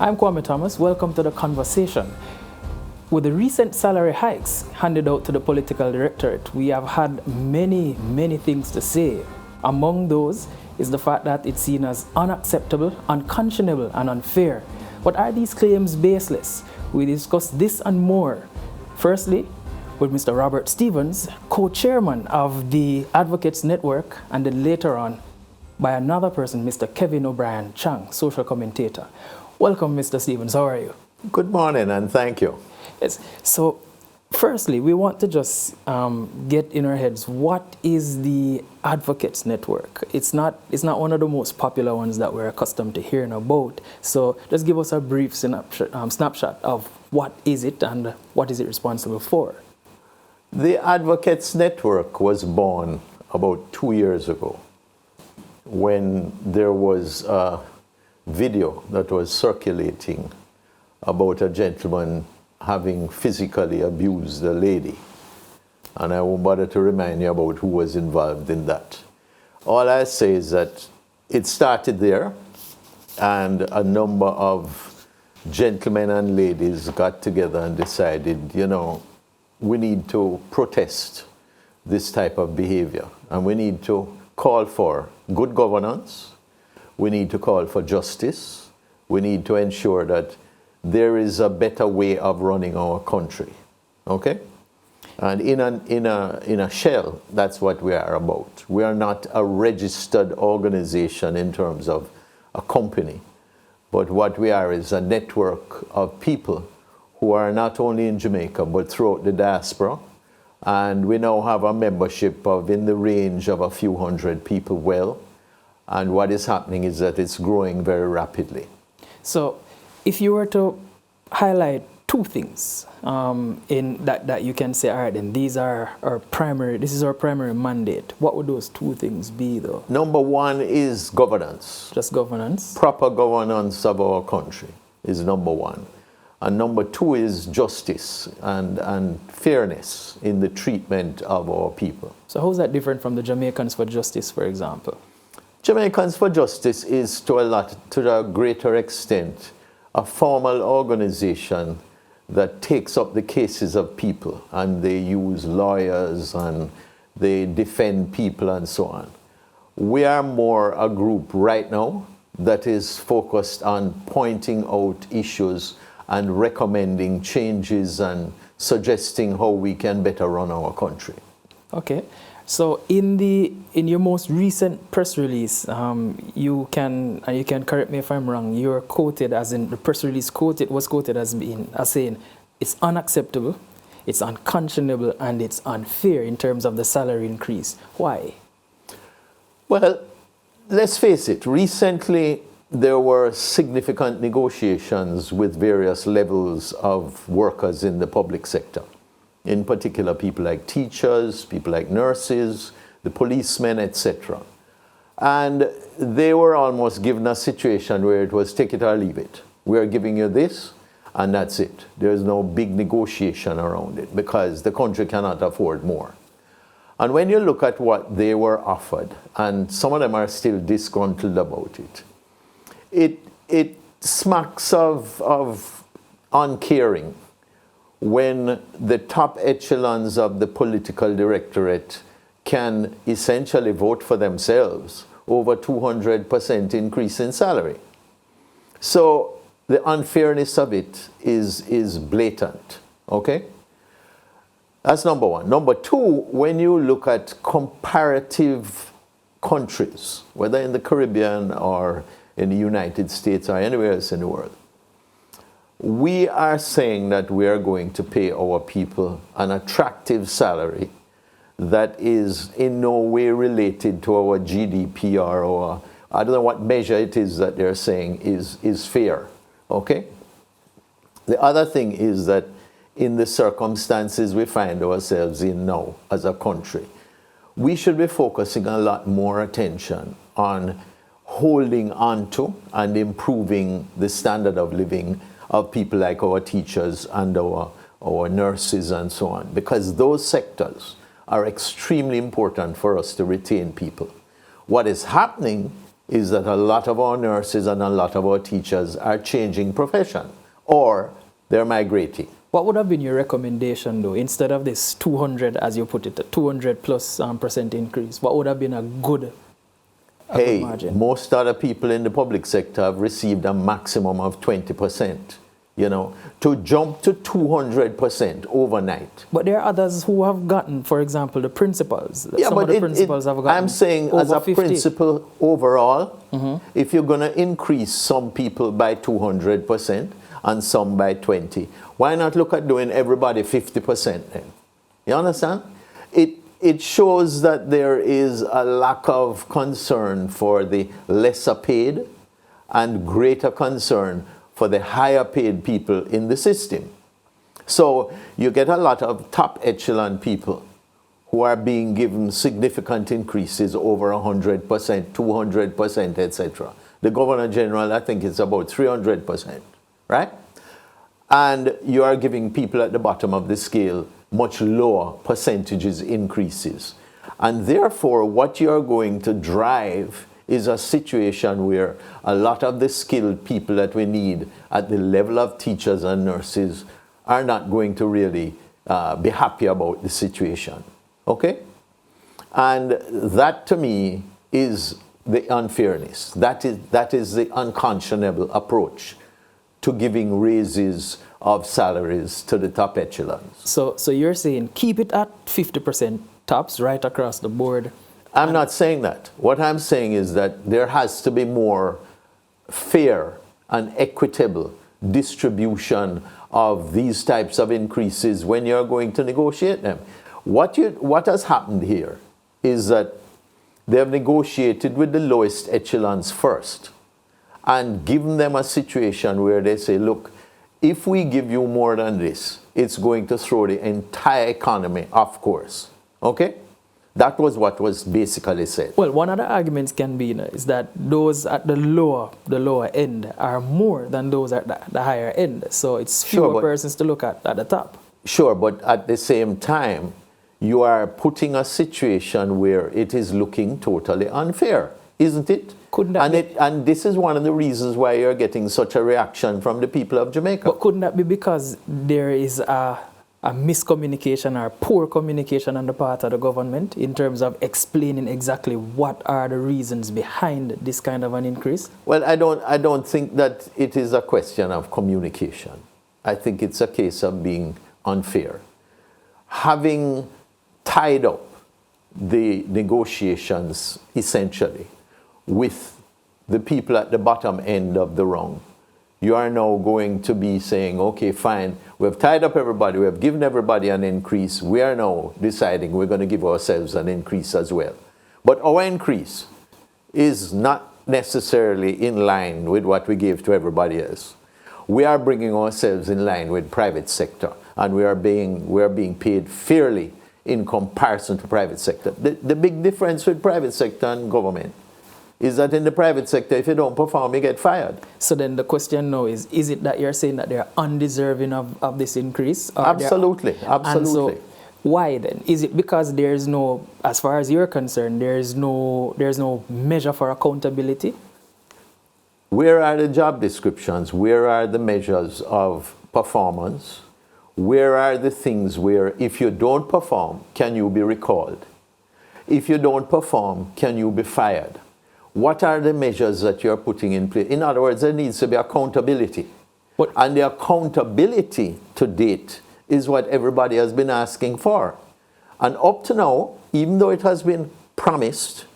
I'm Kwame Thomas. Welcome to the conversation. With the recent salary hikes handed out to the political directorate, we have had many things to say. Among those is the fact that it's seen as unacceptable, unconscionable, and unfair. But are these claims baseless? We discuss this and more. Firstly, with Mr. Robert Stevens, co-chairman of the Advocates Network, and then later on by another person, Mr. Kevin O'Brien Chang, social commentator. Welcome, Mr. Stevens. How are you? Good morning, and thank you. Yes. So, firstly, we want to just get in our heads, what is the Advocates Network? It's not one of the most popular ones that we're accustomed to hearing about. So, just give us a brief snapshot of what is it and what is it responsible for? The Advocates Network was born about 2 years ago when there was a video that was circulating about a gentleman having physically abused a lady. And I won't bother to remind you about who was involved in that. All I say is that it started there, and a number of gentlemen and ladies got together and decided, we need to protest this type of behavior, and we need to call for good governance, we need to call for justice, we need to ensure that there is a better way of running our country, okay? And in a shell, that's what we are about. We are not a registered organization in terms of a company, but what we are is a network of people who are not only in Jamaica, but throughout the diaspora. And we now have a membership of in the range of a few hundred people well. And what is happening is that it's growing very rapidly. So if you were to highlight two things in that you can say, all right, then this is our primary mandate. What would those two things be, though? Number one is governance. Just governance? Proper governance of our country is number one. And number two is justice and fairness in the treatment of our people. So how is that different from the Jamaicans for Justice, for example? Jamaicans for Justice is to a greater extent a formal organization that takes up the cases of people, and they use lawyers and they defend people and so on. We are more a group right now that is focused on pointing out issues and recommending changes and suggesting how we can better run our country. Okay. So in your most recent press release, you can correct me if I'm wrong, you're quoted as in the press release was quoted as saying it's unacceptable, it's unconscionable, and it's unfair in terms of the salary increase. Why? Well, let's face it, recently there were significant negotiations with various levels of workers in the public sector. In particular, people like teachers, people like nurses, the policemen, etc. And they were almost given a situation where it was take it or leave it. We are giving you this, and that's it. There's no big negotiation around it because the country cannot afford more. And when you look at what they were offered, and some of them are still disgruntled about it, it smacks of uncaring when the top echelons of the political directorate can essentially vote for themselves over 200% increase in salary. So the unfairness of it is blatant, okay? That's number one. Number two, when you look at comparative countries, whether in the Caribbean or in the United States or anywhere else in the world, we are saying that we are going to pay our people an attractive salary that is in no way related to our GDP or I don't know what measure it is that they're saying is fair, okay? The other thing is that in the circumstances we find ourselves in now as a country, we should be focusing a lot more attention on holding on to and improving the standard of living of people like our teachers and our nurses and so on, because those sectors are extremely important for us to retain people. What is happening is that a lot of our nurses and a lot of our teachers are changing profession or they're migrating. What would have been your recommendation, though, instead of this 200, as you put it, a 200 plus % increase? What would have been a good margin? Most other people in the public sector have received a maximum of 20%. You know, to jump to 200% overnight. But there are others who have gotten, for example, the principals. Yeah, Some but of the principals have gotten I'm saying as a 50. principle overall, if you're going to increase some people by 200% and some by 20, why not look at doing everybody 50% then? You understand? It shows that there is a lack of concern for the lesser paid and greater concern for the higher paid people in the system. So you get a lot of top echelon people who are being given significant increases over 100%, 200%, etc. The Governor General, I think it's about 300%, right? And you are giving people at the bottom of the scale much lower percentages increases. And therefore, what you're going to drive is a situation where a lot of the skilled people that we need at the level of teachers and nurses are not going to really be happy about the situation. Okay? And that to me is the unfairness. That is the unconscionable approach to giving raises of salaries to the top echelons. So you're saying keep it at 50% tops right across the board? I'm not saying that. What I'm saying is that there has to be more fair and equitable distribution of these types of increases when you're going to negotiate them. What has happened here is that they have negotiated with the lowest echelons first and given them a situation where they say, look, if we give you more than this, it's going to throw the entire economy off course. Okay? That was what was basically said. Well, one of the arguments can be is that those at the lower end are more than those at the higher end. So it's fewer persons to look at the top. Sure, but at the same time, you are putting a situation where it is looking totally unfair, isn't it? And this is one of the reasons why you're getting such a reaction from the people of Jamaica. But couldn't that be because there is a miscommunication or poor communication on the part of the government in terms of explaining exactly what are the reasons behind this kind of an increase? Well, I don't think that it is a question of communication. I think it's a case of being unfair. Having tied up the negotiations essentially with the people at the bottom end of the rung, you are now going to be saying, okay, fine, we've tied up everybody, we have given everybody an increase, we are now deciding we're going to give ourselves an increase as well. But our increase is not necessarily in line with what we gave to everybody else. We are bringing ourselves in line with private sector, and we are being paid fairly in comparison to private sector. The big difference with private sector and government is that in the private sector, if you don't perform, you get fired. So then the question now is it that you're saying that they're undeserving of this increase? Absolutely, absolutely. And so why then? Is it because there's no, as far as you're concerned, there's no measure for accountability? Where are the job descriptions? Where are the measures of performance? Where are the things where if you don't perform, can you be recalled? If you don't perform, can you be fired? What are the measures that you're putting in place? In other words, there needs to be accountability. And the accountability to date is what everybody has been asking for. And up to now, even though it has been promised,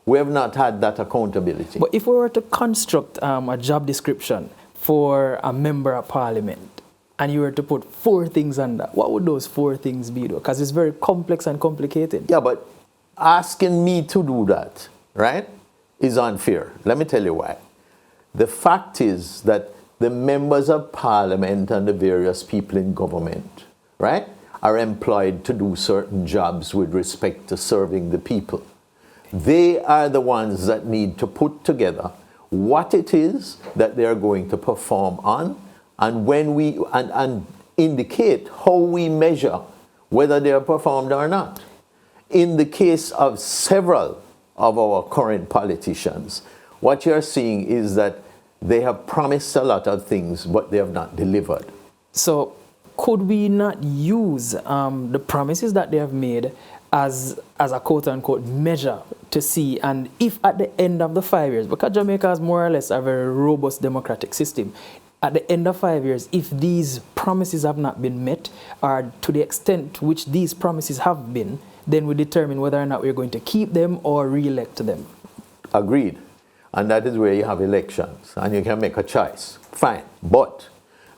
we have not had that accountability. But if we were to construct a job description for a member of parliament, and you were to put 4 things on that, what would those 4 things be, though? Because it's very complex and complicated. Yeah, but asking me to do that, right, is unfair. Let me tell you why. The fact is that the members of parliament and the various people in government, right, are employed to do certain jobs with respect to serving the people. They are the ones that need to put together what it is that they are going to perform on, and when we and indicate how we measure whether they are performed or not. In the case of several of our current politicians, What you're seeing is that they have promised a lot of things, but they have not delivered. So could we not use the promises that they have made as a quote-unquote measure to see, and if at the end of the 5 years, because Jamaica has more or less a very robust democratic system, at the end of 5 years, if these promises have not been met, or to the extent which these promises have been, then we determine whether or not we're going to keep them or re-elect them. Agreed. And that is where you have elections, and you can make a choice. Fine. But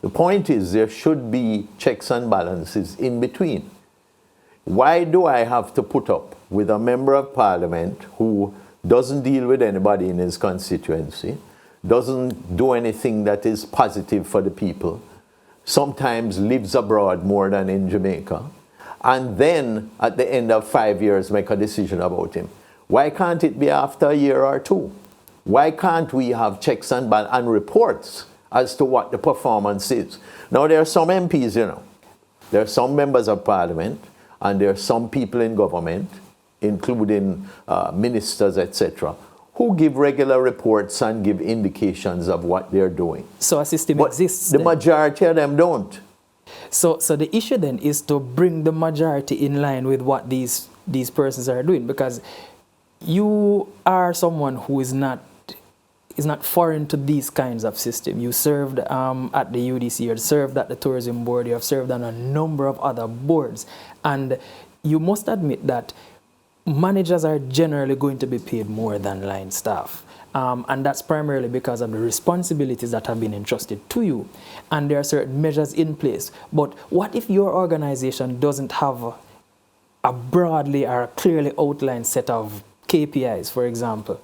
the point is there should be checks and balances in between. Why do I have to put up with a member of parliament who doesn't deal with anybody in his constituency, doesn't do anything that is positive for the people, sometimes lives abroad more than in Jamaica, and then at the end of 5 years make a decision about him? Why can't it be after a year or two? Why can't we have checks and reports as to what the performance is? Now, there are some MPs, there are some members of parliament, and there are some people in government, including ministers, etc., who give regular reports and give indications of what they're doing. So a system exists The then. majority of them don't. So the issue then is to bring the majority in line with what these persons are doing, because you are someone who is not foreign to these kinds of system. You served at the UDC, you served at the Tourism Board, you have served on a number of other boards, and you must admit that managers are generally going to be paid more than line staff. And that's primarily because of the responsibilities that have been entrusted to you. And there are certain measures in place. But what if your organization doesn't have a broadly or a clearly outlined set of KPIs, for example?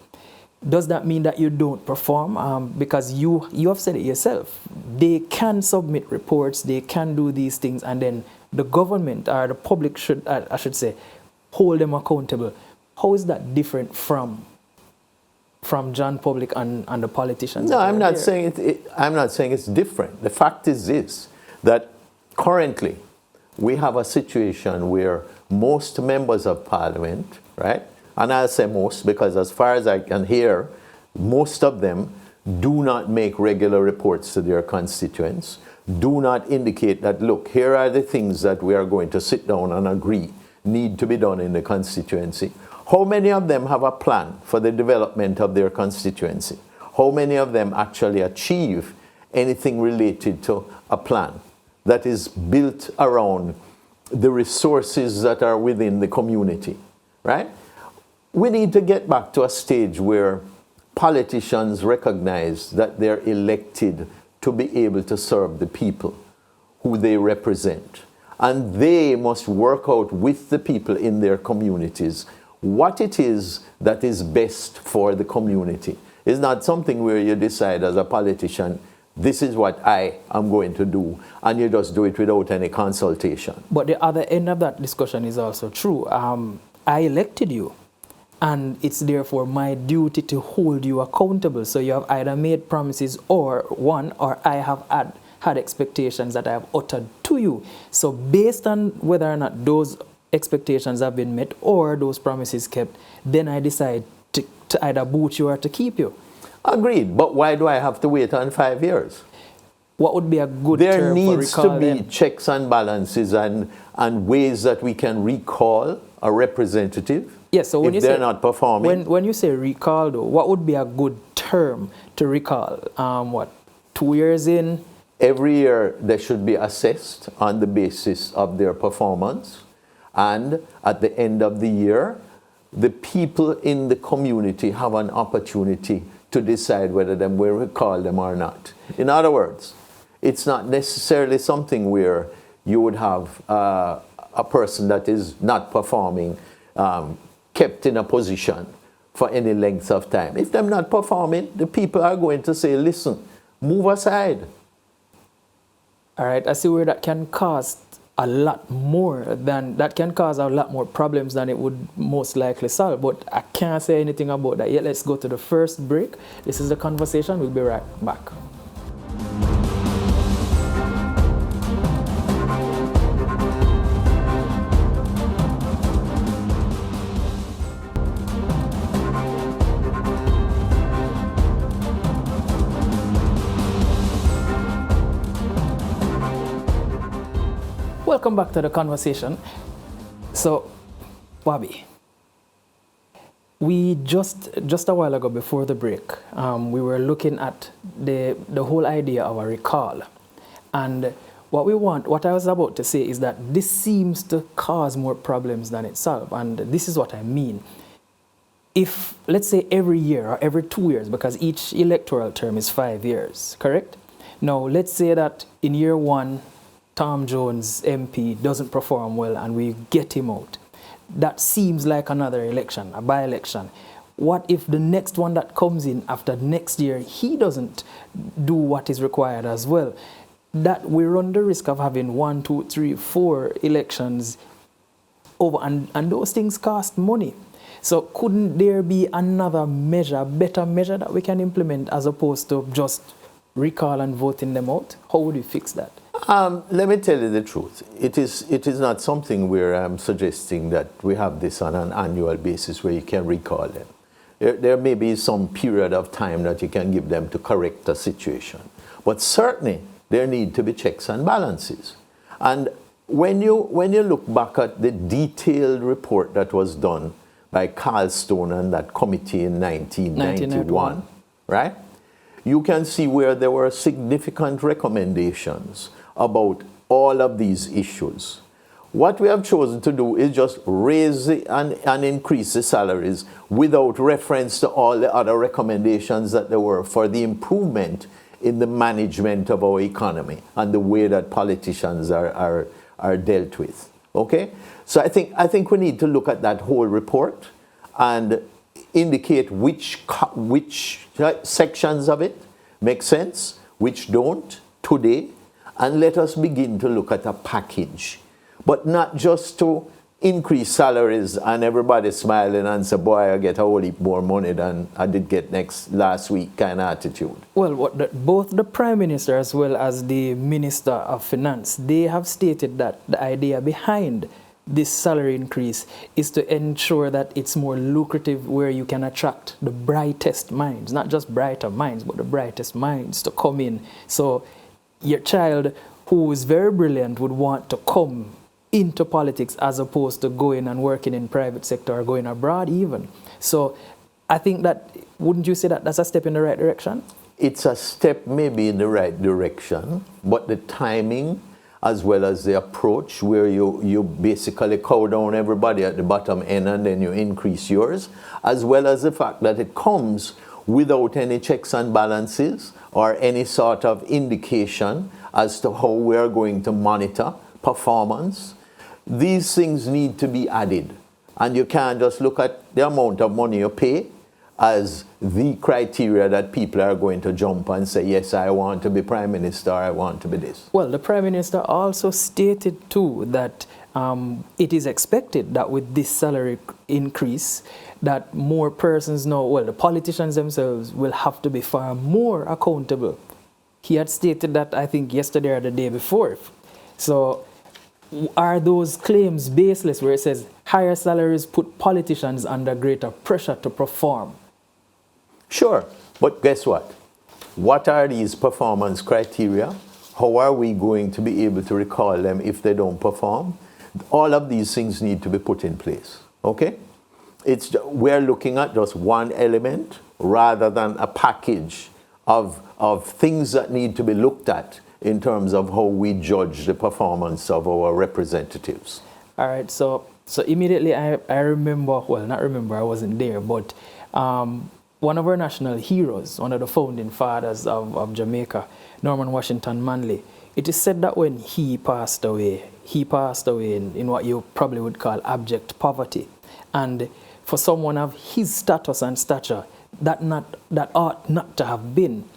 Does that mean that you don't perform? Because you have said it yourself. They can submit reports, they can do these things, and then the government or the public should, I should say, hold them accountable. How is that different from John Public and the politicians? No, I'm not saying I'm not saying it's different. The fact is this, that currently we have a situation where most members of parliament, right? And I'll say most because as far as I can hear, most of them do not make regular reports to their constituents, do not indicate that, look, here are the things that we are going to sit down and agree need to be done in the constituency. How many of them have a plan for the development of their constituency? How many of them actually achieve anything related to a plan that is built around the resources that are within the community, right? We need to get back to a stage where politicians recognize that they're elected to be able to serve the people who they represent. And they must work out with the people in their communities what it is that is best for the community. It's not something where you decide as a politician, this is what I am going to do, and you just do it without any consultation. But the other end of that discussion is also true. I elected you, and it's therefore my duty to hold you accountable. So you have either made promises or I have had expectations that I have uttered to you. So based on whether or not those expectations have been met or those promises kept, then I decide to either boot you or to keep you. Agreed, but why do I have to wait on 5 years? What would be a good There term needs for to be them? checks and balances and ways that we can recall a representative Yes, so when if you they're say, not performing. When you say recall, though, what would be a good term to recall? 2 years in? Every year they should be assessed on the basis of their performance, and at the end of the year, the people in the community have an opportunity to decide whether they will recall them or not. In other words, it's not necessarily something where you would have a person that is not performing kept in a position for any length of time. If they're not performing, the people are going to say, listen, move aside. All right, I see where that can cause a lot more problems than it would most likely solve, but I can't say anything about that yet. Let's go to the first break. This is The Conversation. We'll be right back. welcome back to the conversation. So, Bobby, we just a while ago before the break, we were looking at the whole idea of a recall. And what I was about to say is that this seems to cause more problems than it solves. And this is what I mean. If, let's say, every year or every 2 years, because each electoral term is 5 years, correct? Now, let's say that in year 1, Tom Jones, MP, doesn't perform well and we get him out. That seems like another election, a by-election. What if the next one that comes in after next year, he doesn't do what is required as well? That we run the risk of having 1, 2, 3, 4 elections over, and those things cost money. So couldn't there be another measure, better measure that we can implement as opposed to just recall and voting them out? How would you fix that? Let me tell you the truth. It is not something where I'm suggesting that we have this on an annual basis where you can recall them. There may be some period of time that you can give them to correct a situation. But certainly, there need to be checks and balances. And when you look back at the detailed report that was done by Carl Stone and that committee in 1991, right? You can see where there were significant recommendations about all of these issues. What we have chosen to do is just raise and increase the salaries without reference to all the other recommendations that there were for the improvement in the management of our economy and the way that politicians are dealt with. Okay? So I think we need to look at that whole report and indicate which sections of it make sense, which don't today, and let us begin to look at a package. But not just to increase salaries and everybody smiling and say, boy, I get a whole heap more money than I did get last week kind of attitude. Well, both the Prime Minister as well as the Minister of Finance, they have stated that the idea behind this salary increase is to ensure that it's more lucrative, where you can attract the brightest minds, not just brighter minds, but the brightest minds to come in. So your child who is very brilliant would want to come into politics as opposed to going and working in private sector or going abroad even. So I think that, wouldn't you say that that's a step in the right direction? It's a step maybe in the right direction, but the timing as well as the approach where you basically cow down everybody at the bottom end and then you increase yours, as well as the fact that it comes without any checks and balances or any sort of indication as to how we are going to monitor performance. These things need to be added. And you can't just look at the amount of money you pay as the criteria that people are going to jump and say, yes, I want to be Prime Minister, I want to be this. Well, the Prime Minister also stated too that it is expected that with this salary increase, that more persons know, well, the politicians themselves will have to be far more accountable. He had stated that, I think, yesterday or the day before. So are those claims baseless where it says higher salaries put politicians under greater pressure to perform? Sure, but guess what? What are these performance criteria? How are we going to be able to recall them if they don't perform? All of these things need to be put in place, okay? We're looking at just one element rather than a package of things that need to be looked at in terms of how we judge the performance of our representatives. All right, so immediately I remember, well, not remember, I wasn't there, but one of our national heroes, one of the founding fathers of Jamaica, Norman Washington Manley, it is said that when he passed away in what you probably would call abject poverty. And for someone of his status and stature, that ought not to have been.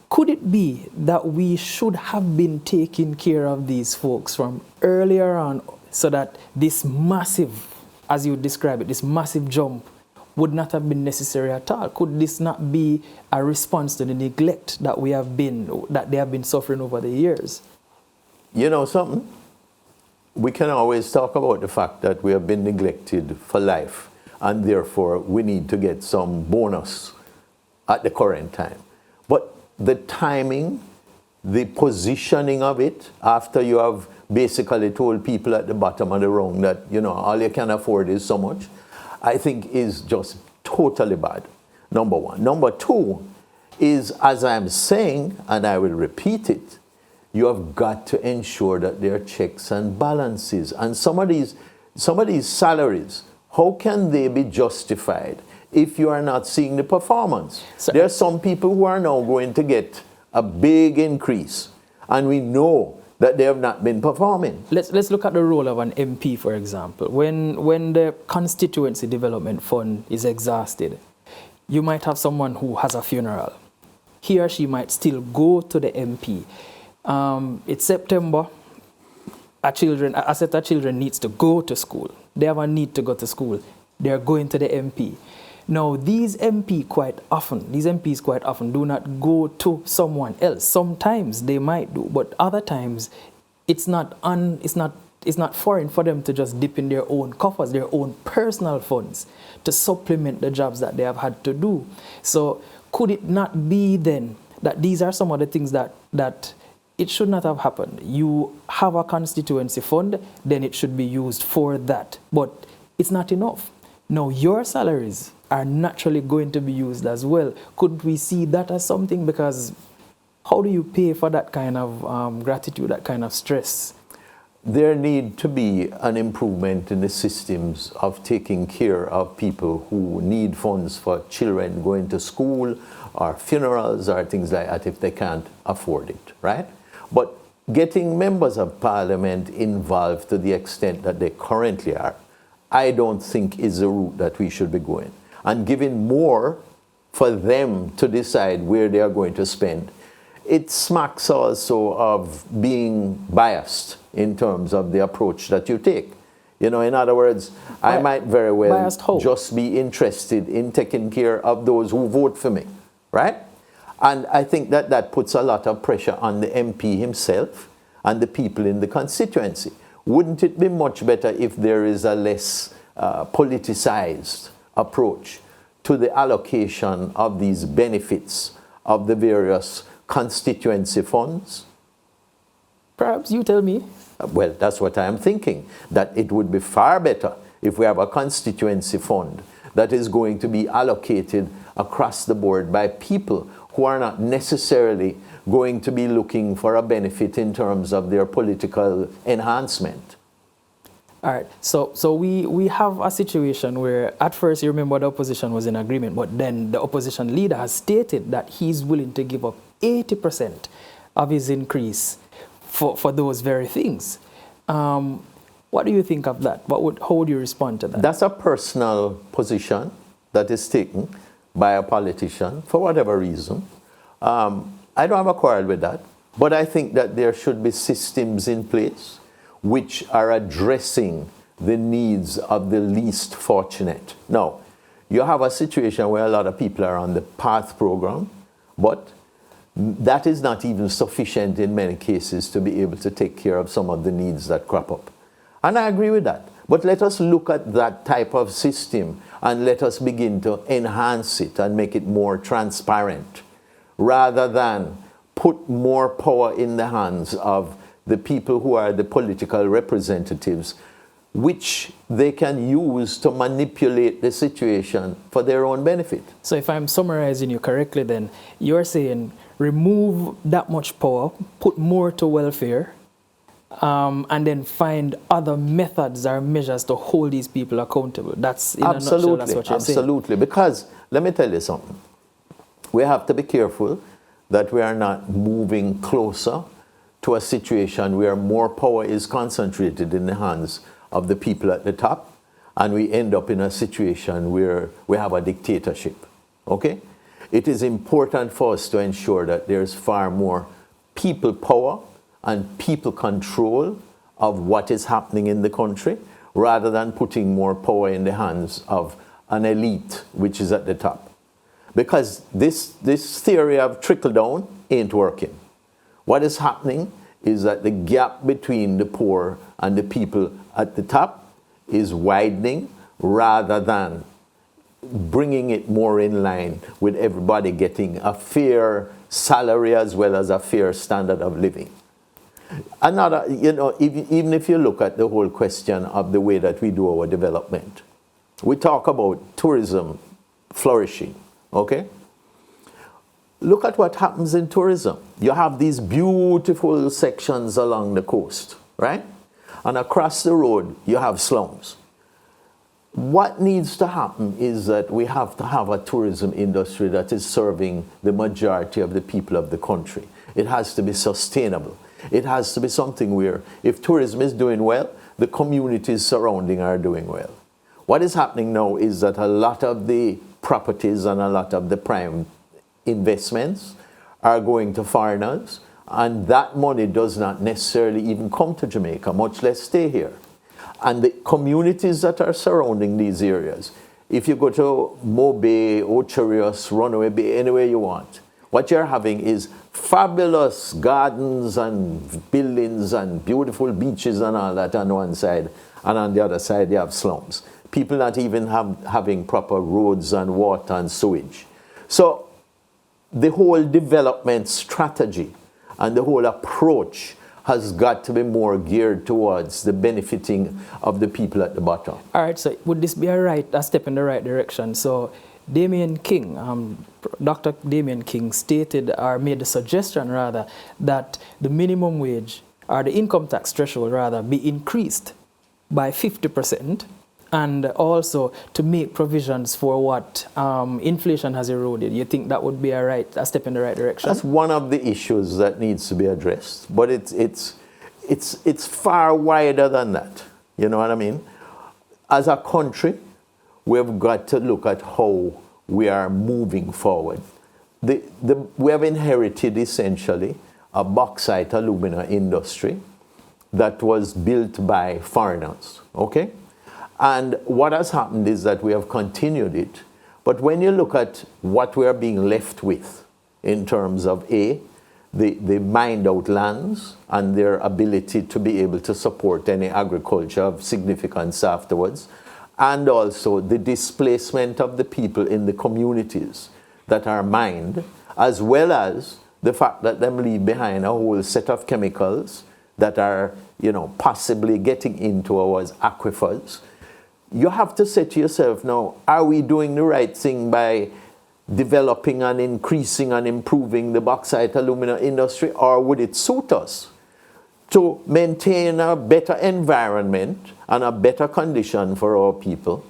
Could it be that we should have been taking care of these folks from earlier on so that this massive, as you describe it, this massive jump would not have been necessary at all? Could this not be a response to the neglect that they have been suffering over the years? You know something? We can always talk about the fact that we have been neglected for life and therefore we need to get some bonus at the current time. But the timing, the positioning of it after you have basically told people at the bottom of the rung that, you know, all you can afford is so much, I think is just totally bad, number one. Number two is, as I'm saying, and I will repeat it, you have got to ensure that there are checks and balances. And some of these salaries, how can they be justified if you are not seeing the performance? So, there are some people who are now going to get a big increase, and we know that they have not been performing. Let's look at the role of an MP, for example. When the constituency development fund is exhausted, you might have someone who has a funeral. He or she might still go to the MP. It's September. A set of children needs to go to school. They have a need to go to school. They are going to the MP. Now, these MPs quite often do not go to someone else. Sometimes they might do, but other times it's not foreign for them to just dip in their own coffers, their own personal funds, to supplement the jobs that they have had to do. So could it not be then that these are some of the things that it should not have happened? You have a constituency fund, then it should be used for that. But it's not enough. Now, your salaries are naturally going to be used as well. Could we see that as something? Because how do you pay for that kind of gratitude, that kind of stress? There need to be an improvement in the systems of taking care of people who need funds for children going to school or funerals or things like that if they can't afford it, right? But getting members of parliament involved to the extent that they currently are, I don't think is the route that we should be going. And giving more for them to decide where they are going to spend, it smacks also of being biased in terms of the approach that you take. You know, in other words, I might very well just be interested in taking care of those who vote for me, right? And I think that puts a lot of pressure on the MP himself and the people in the constituency. Wouldn't it be much better if there is a less politicized approach to the allocation of these benefits of the various constituency funds? Perhaps you tell me. Well, that's what I am thinking, that it would be far better if we have a constituency fund that is going to be allocated across the board by people who are not necessarily going to be looking for a benefit in terms of their political enhancement. All right, so we have a situation where at first, you remember, the opposition was in agreement, but then the opposition leader has stated that he's willing to give up 80% of his increase for those very things. What do you think of that? How would you respond to that? That's a personal position that is taken by a politician for whatever reason. I don't have a quarrel with that, but I think that there should be systems in place which are addressing the needs of the least fortunate. Now, you have a situation where a lot of people are on the PATH program, but that is not even sufficient in many cases to be able to take care of some of the needs that crop up. And I agree with that. But let us look at that type of system and let us begin to enhance it and make it more transparent, rather than put more power in the hands of the people who are the political representatives, which they can use to manipulate the situation for their own benefit. So if I'm summarizing you correctly, then you're saying remove that much power, put more to welfare, and then find other methods or measures to hold these people accountable. That's, in a nutshell, that's what you're saying. Absolutely. Because let me tell you something. We have to be careful that we are not moving closer to a situation where more power is concentrated in the hands of the people at the top, and we end up in a situation where we have a dictatorship. Okay? It is important for us to ensure that there's far more people power and people control of what is happening in the country, rather than putting more power in the hands of an elite which is at the top. Because this theory of trickle down ain't working. What is happening is that the gap between the poor and the people at the top is widening, rather than bringing it more in line with everybody getting a fair salary as well as a fair standard of living. Another, even if you look at the whole question of the way that we do our development, we talk about tourism flourishing, okay? Look at what happens in tourism. You have these beautiful sections along the coast, right? And across the road, you have slums. What needs to happen is that we have to have a tourism industry that is serving the majority of the people of the country. It has to be sustainable. It has to be something where if tourism is doing well, the communities surrounding are doing well. What is happening now is that a lot of the properties and a lot of the prime investments are going to foreigners, and that money does not necessarily even come to Jamaica, much less stay here. And the communities that are surrounding these areas, if you go to Mo Bay, Ocherius, Runaway Bay, anywhere you want, what you're having is fabulous gardens and buildings and beautiful beaches and all that on one side, and on the other side you have slums. People not even having proper roads and water and sewage. So the whole development strategy and the whole approach has got to be more geared towards the benefiting of the people at the bottom. All right, so would this be a step in the right direction? So Damian King, Dr. Damian King stated, or made the suggestion rather, that the minimum wage, or the income tax threshold rather, be increased by 50%, and also to make provisions for what inflation has eroded. You think that would be a step in the right direction? That's one of the issues that needs to be addressed, but it's far wider than that. You know what I mean? As a country, we've got to look at how we are moving forward. We have inherited essentially a bauxite alumina industry that was built by foreigners, okay? And what has happened is that we have continued it. But when you look at what we are being left with in terms of the mined out lands and their ability to be able to support any agriculture of significance afterwards, and also the displacement of the people in the communities that are mined, as well as the fact that them leave behind a whole set of chemicals that are, possibly getting into our aquifers. You have to say to yourself now, are we doing the right thing by developing and increasing and improving the bauxite alumina industry, or would it suit us to maintain a better environment and a better condition for our people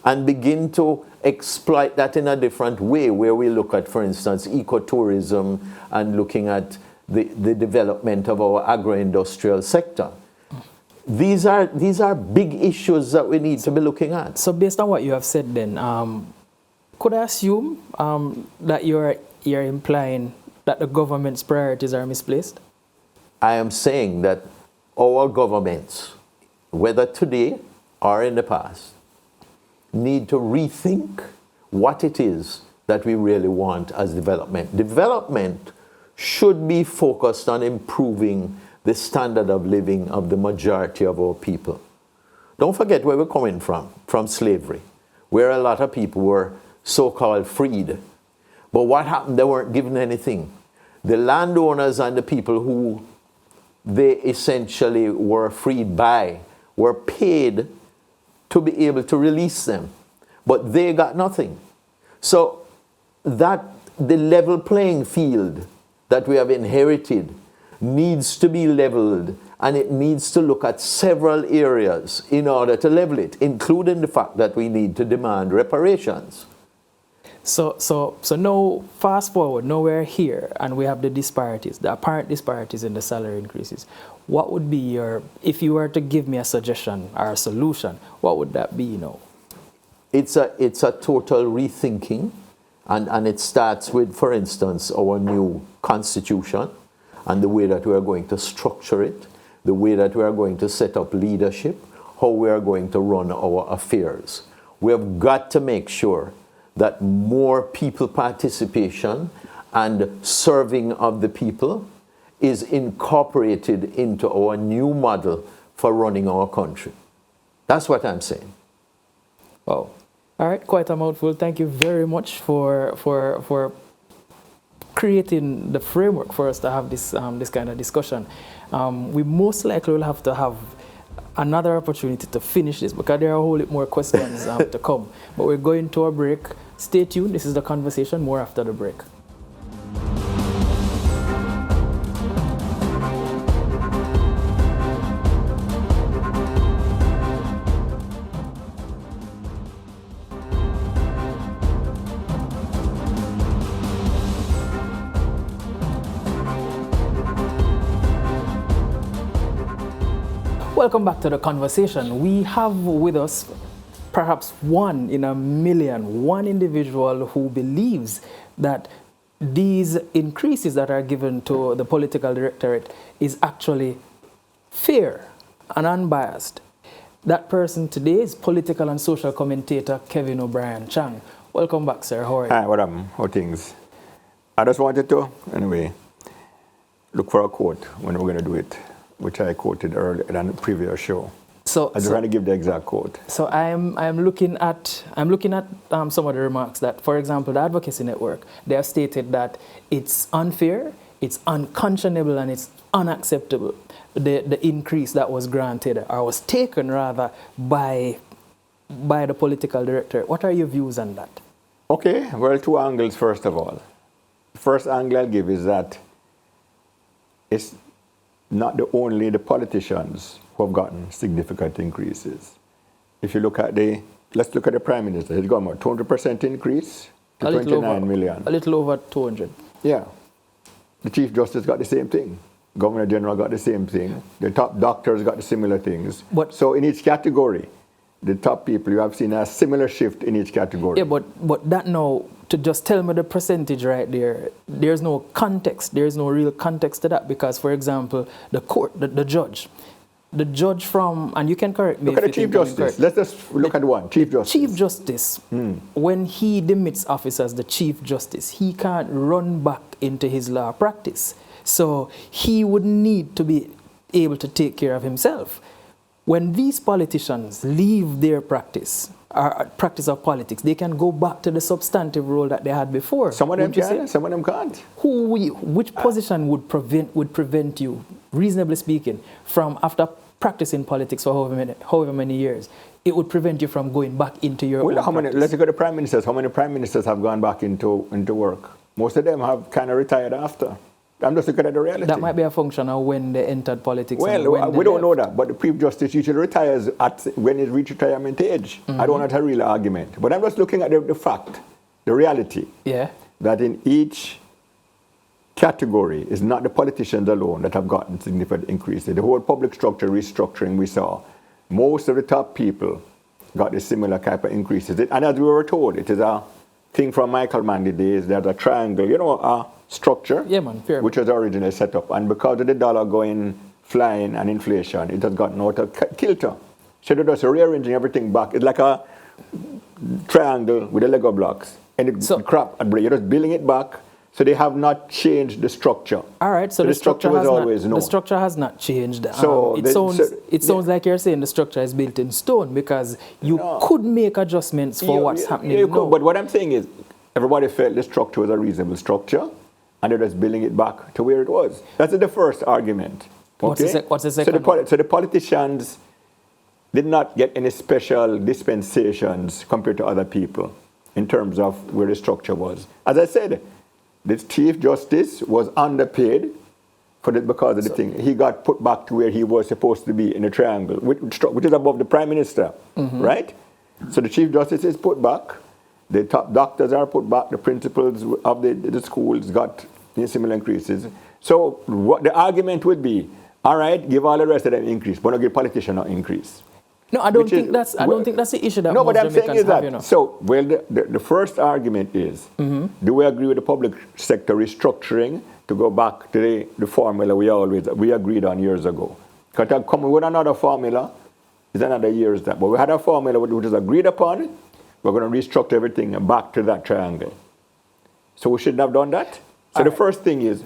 and begin to exploit that in a different way, where we look at, for instance, ecotourism and looking at the development of our agro-industrial sector? These are big issues that we need to be looking at. So based on what you have said then, could I assume that you're implying that the government's priorities are misplaced? I am saying that our governments, whether today or in the past, need to rethink what it is that we really want as development. Development should be focused on improving the standard of living of the majority of our people. Don't forget where we're coming from slavery, where a lot of people were so-called freed. But what happened? They weren't given anything. The landowners and the people who they essentially were freed by were paid to be able to release them, but they got nothing. So that the level playing field that we have inherited needs to be leveled, and it needs to look at several areas in order to level it, including the fact that we need to demand reparations. So now, fast forward, now we're here and we have the disparities, the apparent disparities in the salary increases. What would be if you were to give me a suggestion or a solution, what would that be now? It's a total rethinking, and it starts with, for instance, our new constitution and the way that we are going to structure it, the way that we are going to set up leadership, how we are going to run our affairs. We have got to make sure that more people participation and serving of the people is incorporated into our new model for running our country. That's what I'm saying. Wow. All right, quite a mouthful. Thank you very much for creating the framework for us to have this kind of discussion. We most likely will have to have another opportunity to finish this because there are a whole lot more questions to come. But we're going to a break. Stay tuned. This is The Conversation. More after the break. Welcome back to The Conversation. We have with us perhaps one in a million, one individual who believes that these increases that are given to the political directorate is actually fair and unbiased. That person today is political and social commentator Kevin O'Brien Chang. Welcome back, sir. How are you? Hi, what up? How things? I just wanted to, anyway, look for a quote when we're going to do it, which I quoted earlier in the previous show. I just want to give the exact quote. So I'm looking at some of the remarks that, for example, the Advocacy Network, they have stated that it's unfair, it's unconscionable, and it's unacceptable. The increase that was granted, or was taken rather, by the political director. What are your views on that? Okay, well, two angles first of all. The first angle I'll give is that it's not only the politicians who have gotten significant increases. If you look at let's look at the Prime Minister. He's got about 200% increase to 29 million. A little over 200. Yeah. The Chief Justice got the same thing. Governor General got the same thing. The top doctors got the similar things. So in each category, the top people, you have seen a similar shift in each category. Yeah, but that now, to just tell me the percentage right there, there's no context. There's no real context to that because, for example, the court, the judge from, and you can correct me. Look at the Chief Justice. Let's just look at one. Chief Justice. Chief Justice, when he demits office as the Chief Justice, he can't run back into his law practice. So he would need to be able to take care of himself. When these politicians leave their practice, or practice of politics, they can go back to the substantive role that they had before. Some of them can, some of them can't. Which position would prevent you, reasonably speaking, from, after practicing politics for however many years, it would prevent you from going back into your own practice? Let's look at the Prime Ministers. How many Prime Ministers have gone back into work? Most of them have kind of retired after. I'm just looking at the reality. That might be a function of when they entered politics. Well, we don't know that, but the Chief Justice usually retires when he reaches retirement age. I don't have a real argument. But I'm just looking at the fact, the reality, that in each category, it's not the politicians alone that have gotten significant increases. The whole public structure restructuring we saw, most of the top people got the similar type of increases. And as we were told, it is a thing from Michael Manley days, there's a triangle, a structure, which was originally set up. And because of the dollar going flying and inflation, it has gotten out of kilter. So they're just rearranging everything back. It's like a triangle with the Lego blocks. And it's crap and break. You're just building it back. So they have not changed the structure. All right, so the structure was always known. The structure has not changed. So it sounds like you're saying the structure is built in stone because you could make adjustments for what's happening now. But what I'm saying is, everybody felt the structure was a reasonable structure, and they're just building it back to where it was. That's the first argument. Okay? What's the second? So the politicians did not get any special dispensations compared to other people in terms of where the structure was. As I said, the Chief Justice was underpaid because of the thing. He got put back to where he was supposed to be in a triangle, which is above the Prime Minister, right? So the Chief Justice is put back. The top doctors are put back. The principals of the schools got similar increases. So what the argument would be, all right, give all the rest of them increase, but not give politicians an increase. No, I don't think that's the issue that most Jamaicans have, you know. So, well, the first argument is, do we agree with the public sector restructuring to go back to the formula we agreed on years ago? Because coming with another formula is another year's that. But we had a formula which was agreed upon. We're going to restructure everything back to that triangle. So we shouldn't have done that. So the first thing is,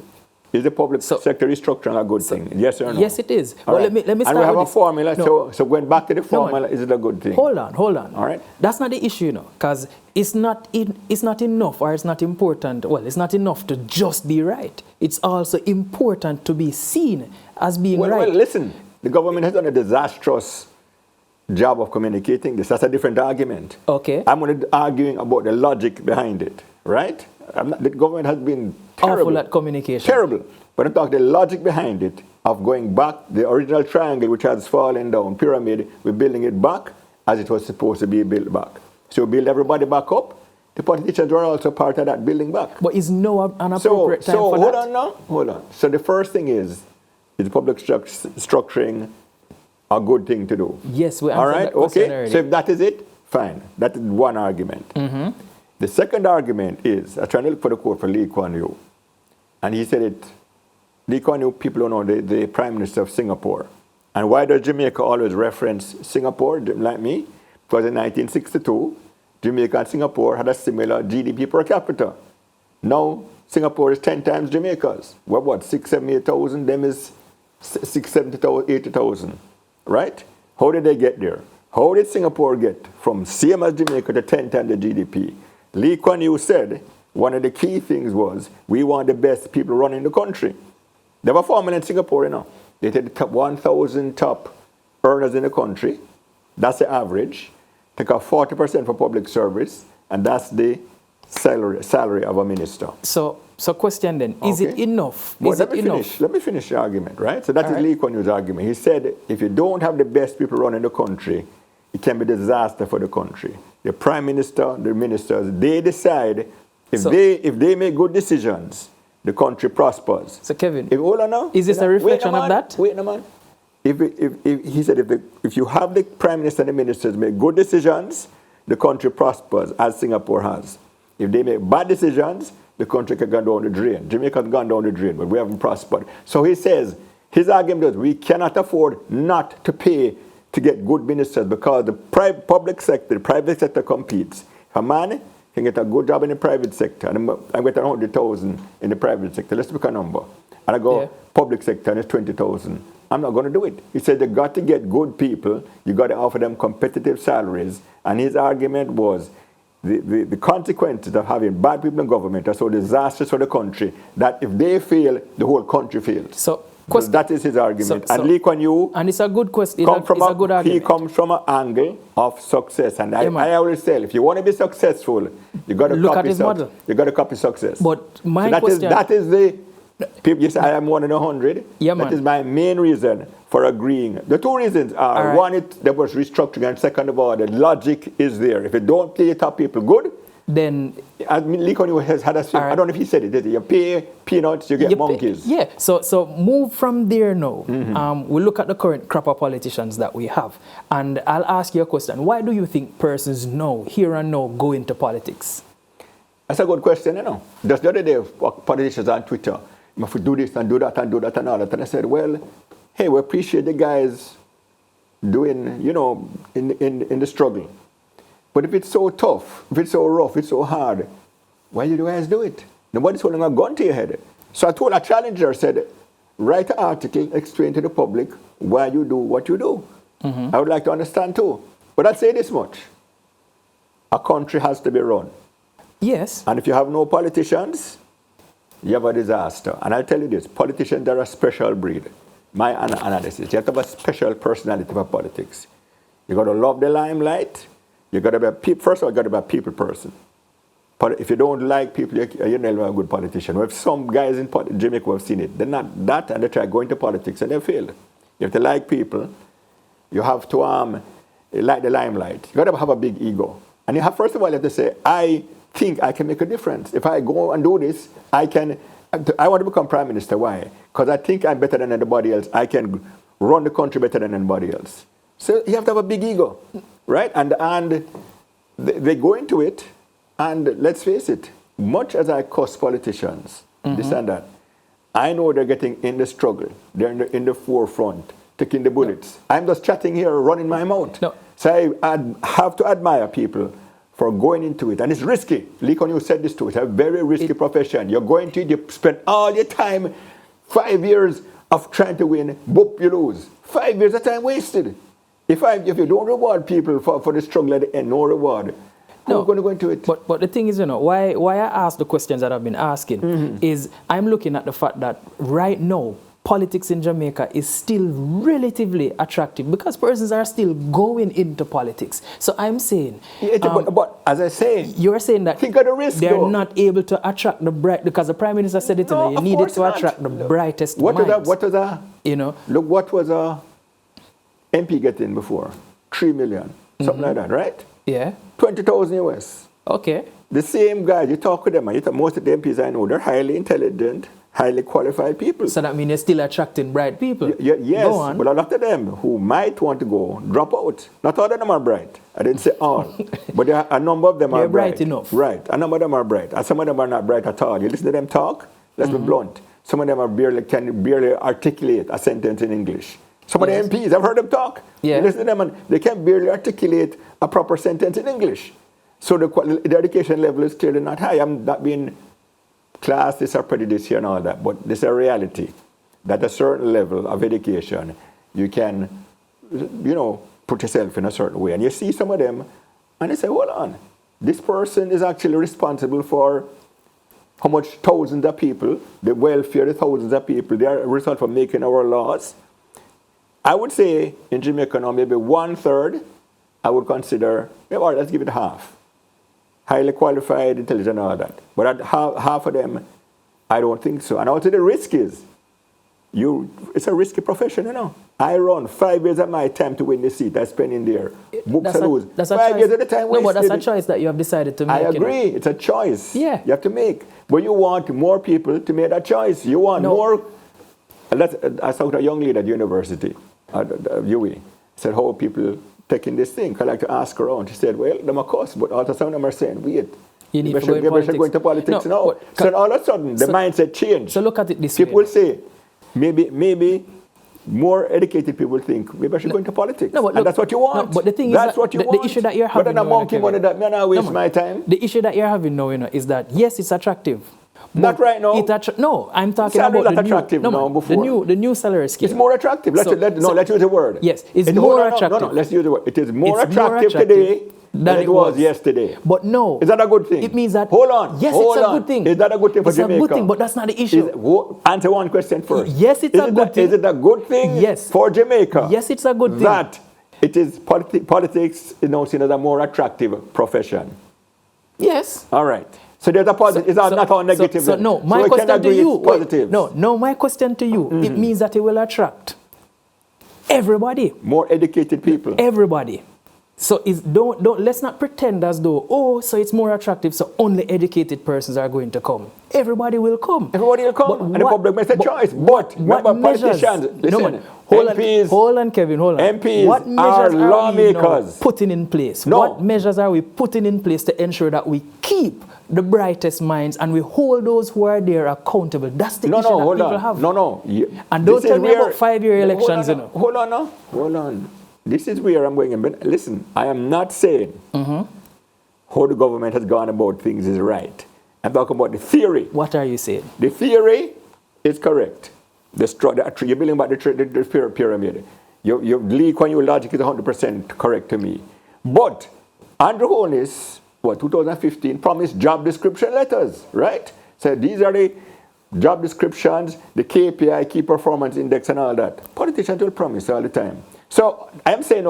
Is the public sector restructuring a good thing? Yes or no? Yes, it is. Well, right. let me start and we have with a formula, no. so going back to the formula, is it a good thing? Hold on. All right. That's not the issue, you know, because it's not enough, or it's not important. Well, it's not enough to just be right. It's also important to be seen as being right. Well, listen, the government has done a disastrous job of communicating this. That's a different argument. Okay. I'm only arguing about the logic behind it, right? The government has been terrible. Awful at communication. Terrible. But I'm talking the logic behind it of going back, the original triangle which has fallen down, pyramid, we're building it back as it was supposed to be built back. So we build everybody back up. The politicians were also part of that building back. But is no an appropriate time for that? Hold on now, hold on. So the first thing is public structuring a good thing to do? Yes, we answered all right, that question already. So if that is it, fine. That is one argument. The second argument is, I'm trying to look for the quote for Lee Kuan Yew. And he said it, Lee Kuan Yew, people don't know, the Prime Minister of Singapore. And why does Jamaica always reference Singapore, like me? Because in 1962, Jamaica and Singapore had a similar GDP per capita. Now, Singapore is 10 times Jamaica's. We're what, 6, 7, 8,000? Them is 6, 70,000, 80,000. Right? How did they get there? How did Singapore get from same as Jamaica to 10 times the GDP? Lee Kuan Yew said one of the key things was we want the best people running the country. They have a formula in Singapore, you know. They take the top 1,000 top earners in the country. That's the average. Take out 40% for public service, and that's the salary of a minister. So question then, is it enough? Let me finish the argument, right? So that is Lee Kuan Yew's argument. He said, if you don't have the best people running the country, it can be a disaster for the country. The prime minister, the ministers, they decide if they make good decisions, the country prospers. So Kevin, hold on now. Is this a reflection of that? Wait a minute. He said if you have the prime minister and the ministers make good decisions, the country prospers, as Singapore has. If they make bad decisions, the country can go down the drain. Jamaica has gone down the drain, but we haven't prospered. So he says, his argument is we cannot afford not to pay to get good ministers because the public sector, the private sector competes. If a man can get a good job in the private sector, and I get 100,000 in the private sector, let's pick a number, and I go public sector and it's 20,000. I'm not going to do it. He said you got to get good people, you got to offer them competitive salaries, and his argument was the consequences of having bad people in government are so disastrous for the country that if they fail, the whole country fails. So that is his argument. And Lee Kuan Yew, and it's a good question. It's a good argument. He comes from an angle of success, and I always say, if you want to be successful, you got to look at his model. You got to copy success. But my question, that is the people. You say I am 1 in 100. Yeah, that is my main reason for agreeing. The two reasons are one, there was restructuring, and second of all, the logic is there. If you don't pay your top people good, then Lee Kuan Yew has had a I don't know if he said it, did he? You pay peanuts, you get monkeys. So move from there now. We look at the current crop of politicians that we have, and I'll ask you a question. Why do you think persons now, here and now, go into politics? That's a good question, you know. Just the other day, politicians on Twitter, you have to do this and do that and do that and all that. And I said, well, hey, we appreciate the guys doing, you know, in the struggle. But if it's so tough, if it's so rough, it's so hard, why do you guys do it? Nobody's holding a gun to your head. So I challenged her, said, write an article, explain to the public why you do what you do. I would like to understand too. But I'd say this much. A country has to be run. Yes. And if you have no politicians, you have a disaster. And I'll tell you this, politicians are a special breed. My analysis, you have to have a special personality for politics. You got to love the limelight. You got to be first of all, you got to be a people person. But if you don't like people, you're never a good politician. We have some guys in Jamaica who have seen it. They're not that, and they try going to politics, and they fail. You have to like people. You have to like the limelight. You got to have a big ego. And you have, first of all, you have to say, I think I can make a difference. If I go and do this, I want to become prime minister. Why? Because I think I'm better than anybody else. I can run the country better than anybody else. So you have to have a big ego, right? And they go into it, and let's face it, much as I cuss politicians, this and that, I know they're getting in the struggle. They're in the forefront, taking the bullets. No. I'm just chatting here, running my mouth. No. So I have to admire people for going into it. And it's risky. Lee Kuan Yew said this too. It's a very risky profession. You're going to it, you spend all your time 5 years of trying to win, boop, you lose. 5 years of time wasted. If you don't reward people for the struggle at the end, no reward, who's going to go into it? But the thing is, why I ask the questions that I've been asking is I'm looking at the fact that right now, politics in Jamaica is still relatively attractive because persons are still going into politics. So I'm saying... but as I say... You're saying that think of the risk, they're not able to attract the bright... Because the Prime Minister said it to me, you needed to attract the brightest minds. What was a... Look, what was a MP getting before? 3 million. Something like that, right? Yeah. 20,000 US. Okay. The same guys, you talk with them, and most of the MPs I know, they're highly intelligent, highly qualified people. So that means they're still attracting bright people? Yes, but a lot of them who might want to go, drop out. Not all of them are bright. I didn't say all. But a number of them are bright. Bright enough. Right. A number of them are bright. And some of them are not bright at all. You listen to them talk, let's be blunt. Some of them can barely articulate a sentence in English. Some of the MPs, I've heard them talk. Yeah. You listen to them and they can barely articulate a proper sentence in English. So the education level is clearly not high. I'm not being classist or prejudiced here and all that, but there's a reality that a certain level of education, you can, put yourself in a certain way. And you see some of them, and they say, hold on, this person is actually responsible for how much thousands of people, the welfare of thousands of people, they are a result of making our laws. I would say in Jamaica now, maybe 1/3, I would consider, or let's give it half. Highly qualified, intelligent, and all that. But half of them, I don't think so. And also the risk is, it's a risky profession, I run 5 years of my time to win the seat. I spend in there. Books and lose. 5 years of the time wasted. No, but that's a choice that you have decided to make. I agree. It's a choice. Yeah. You have to make. But you want more people to make that choice. You want more. I talked to a young lady at university, at UWI. I said, how are people taking this thing? I like to ask her around. She said, well, them are cost, but all of a sudden them are saying, wait, you need to go into politics now. So all of a sudden, the mindset changed. So look at it this way. People will say, maybe more educated people think, maybe I should go into politics. No, and that's what you want. No, but the thing that's what you want. The issue that you're having... But then a monkey money that may not waste my time. The issue that you're having now, is that, yes, it's attractive. Not right now. No, I'm talking about the new salary scheme. It's more attractive. Let's use the word. Yes, it's more attractive. No, let's use the word. It is more attractive today than it was yesterday. But no. Is that a good thing? It means that... Hold on. Yes, it's a good thing. Is that a good thing for Jamaica? It's a good thing, but that's not the issue. Answer one question first. Yes, it's a good thing. Is it a good thing for Jamaica? Yes, it's a good thing. That it is politics is now seen as a more attractive profession. Yes. All right. So there's a positive. It's not all negative. So no, my question to you. Positive. No, my question to you. It means that it will attract everybody. More educated people. Everybody. So let's not pretend as though, so it's more attractive, so only educated persons are going to come. Everybody will come. Everybody will come. And the public makes a choice. But remember, politicians, listen, hold on, Kevin, hold on. MPs are lawmakers. Putting in place? No. What measures are we putting in place to ensure that we keep the brightest minds and we hold those who are there accountable? That's the issue that people have. And don't tell me about 5-year elections. Hold on. This is where I'm going. But listen, I am not saying how the government has gone about things is right. I'm talking about the theory. What are you saying? The theory is correct. You're building about the pyramid. Your logic is 100% correct to me. But Andrew Holness, 2015, promised job description letters, right? So these are the job descriptions, the KPI, key performance index, and all that. Politicians will promise all the time. So I'm saying,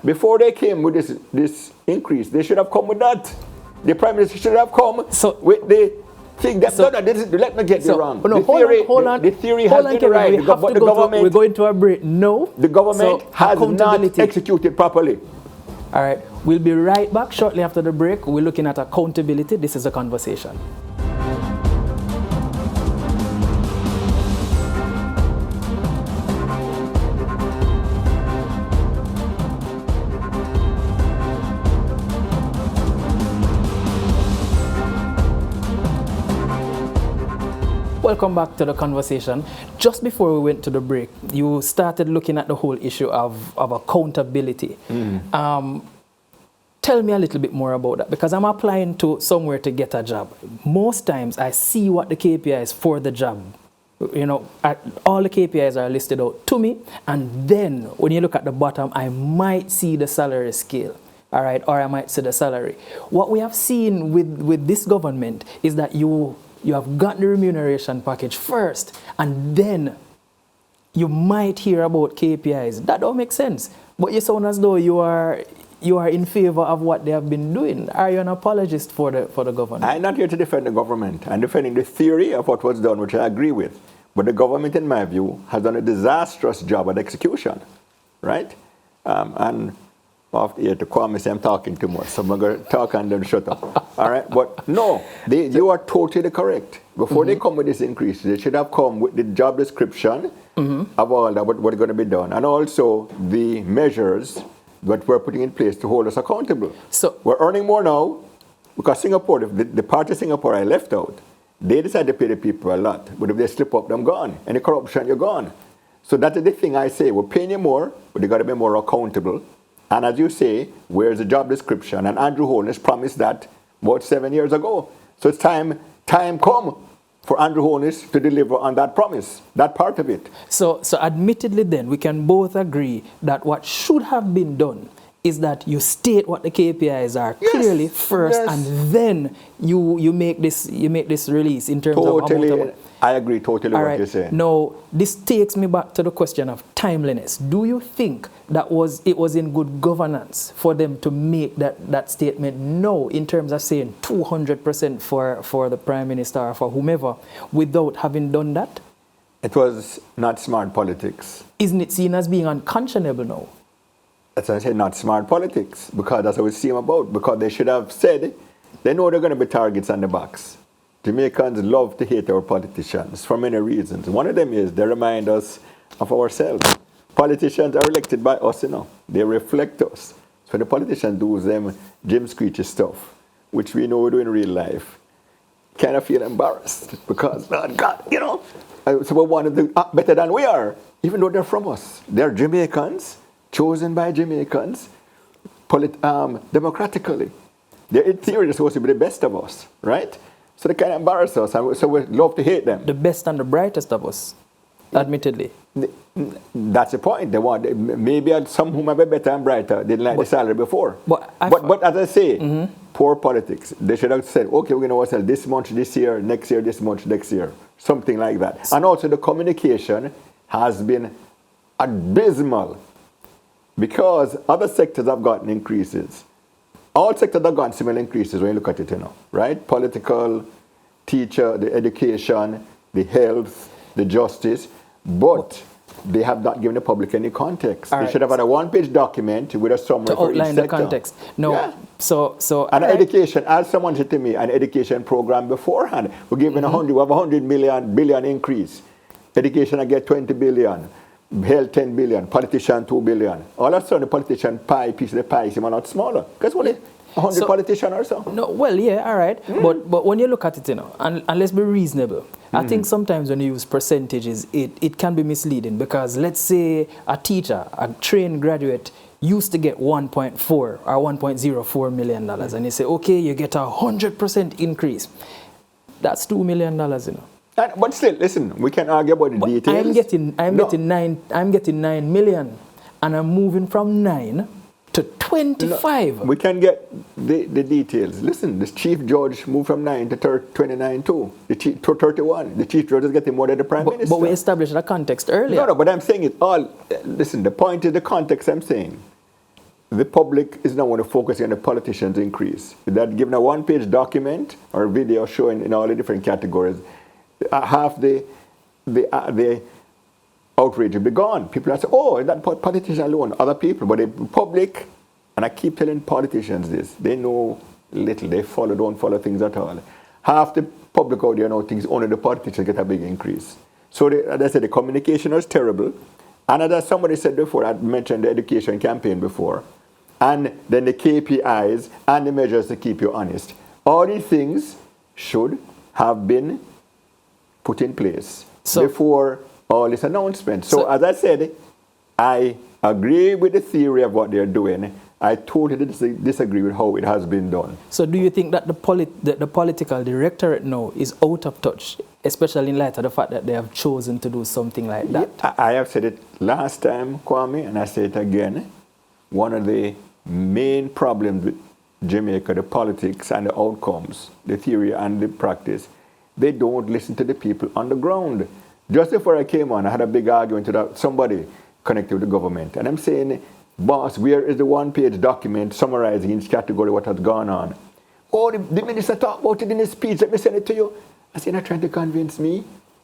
before they came with this increase, they should have come with that. The Prime Minister should have come with the thing. Let me get you wrong. No, hold on. The theory has been right, but the government... We're going to a break. No. The government has not executed properly. All right. We'll be right back shortly after the break. We're looking at accountability. This is a conversation. Welcome back to the conversation. Just before we went to the break, you started looking at the whole issue of accountability. Tell me a little bit more about that, because I'm applying to somewhere to get a job. Most times I see what the KPI is for the job, you know, all the KPIs are listed out to me, and then when you look at the bottom, I might see the salary scale, all right, or I might see the salary. What we have seen with this government is that you have got the remuneration package first, and then you might hear about KPIs. That don't make sense. But you sound as though you are in favor of what they have been doing. Are you an apologist for the government? I'm not here to defend the government. I'm defending the theory of what was done, which I agree with. But the government, in my view, has done a disastrous job at execution, right? And off here to Kwame say I'm talking too much, so I'm going to talk and then shut up. All right? But no, you are totally correct. Before they come with this increase, they should have come with the job description of all that, what is going to be done, and also the measures that we're putting in place to hold us accountable. So we're earning more now because Singapore, the part of Singapore I left out, they decide to pay the people a lot. But if they slip up, they're gone. Any corruption, you're gone. So that's the thing I say. We're paying you more, but they got to be more accountable. And as you say, where's the job description? And Andrew Holness promised that about 7 years ago. So it's time come for Andrew Holness to deliver on that promise, that part of it. So admittedly then, we can both agree that what should have been done is that you state what the KPIs are clearly first, and then you make this release in terms of amount. I agree totally what you're saying. Now, this takes me back to the question of timeliness. Do you think that it was in good governance for them to make that statement no, in terms of saying 200% for the Prime Minister or for whomever, without having done that? It was not smart politics. Isn't it seen as being unconscionable now? That's why I say not smart politics, because that's what we see them about. Because they should have said, they know they're going to be targets on the box. Jamaicans love to hate our politicians for many reasons. One of them is they remind us of ourselves. Politicians are elected by us, you know. They reflect us. So the politicians do them Jim Screechy stuff, which we know we do in real life. Kind of feel embarrassed because, God, you know, so we want to do better than we are, even though they're from us. They're Jamaicans, chosen by Jamaicans, democratically. They're in theory supposed to be the best of us, right? So they kind of embarrass us, and so we love to hate them. The best and the brightest of us, admittedly. That's the point. They want maybe some who might be better and brighter didn't like the salary before. But as I say, poor politics. They should have said, okay, we're going to sell this much this year, next year, this much next year, something like that. And also the communication has been abysmal because other sectors have gotten increases. All sectors have gotten similar increases when you look at it, you know, right? Political, teacher, the education, the health, the justice, but they have not given the public any context. They should have had a one-page document with a summary for each sector. To outline the context. No, yeah. So and education, as someone said to me, an education program beforehand, we're giving we have 100 billion increase. Education, I get 20 billion. Health 10 billion, politician 2 billion. All of a sudden, the politician piece of the pie is a lot smaller. Because what 100 politicians or so? No, well, yeah, all right. But when you look at it, you know, and let's be reasonable. I think sometimes when you use percentages, it can be misleading because let's say a teacher, a trained graduate, used to get 1.4 or $1.04 million, and you say, okay, you get 100% increase. That's $2 million, you know. But still, listen, we can argue about the details. I'm getting 9 million, and I'm moving from 9 to 25. No, we can get the details. Listen, the chief judge moved from 9 to 29 too. To 31. The chief judge is getting more than the prime minister. But we established a context earlier. No, but I'm saying it all. Listen, the point is the context I'm saying. The public is not going to focus on the politicians' increase. That given a one-page document or video showing in all the different categories, half the outrage will be gone. People are saying, oh, that politician alone, other people. But the public, and I keep telling politicians this, they know little. They don't follow things at all. Half the public out there know things only the politicians get a big increase. So as I said, the communication was terrible. And as somebody said before, I mentioned the education campaign before, and then the KPIs and the measures to keep you honest. All these things should have been put in place before all this announcement. So as I said, I agree with the theory of what they're doing, I totally disagree with how it has been done. So do you think that the political directorate now is out of touch, especially in light of the fact that they have chosen to do something like that? Yeah, I have said it last time, Kwame, and I say it again. One of the main problems with Jamaica, the politics and the outcomes, the theory and the practice, they don't listen to the people on the ground. Just before I came on, I had a big argument with somebody connected with the government. And I'm saying, boss, where is the one-page document summarizing each category what has gone on? Oh, the minister talked about it in his speech. Let me send it to you. I said, you're not trying to convince me.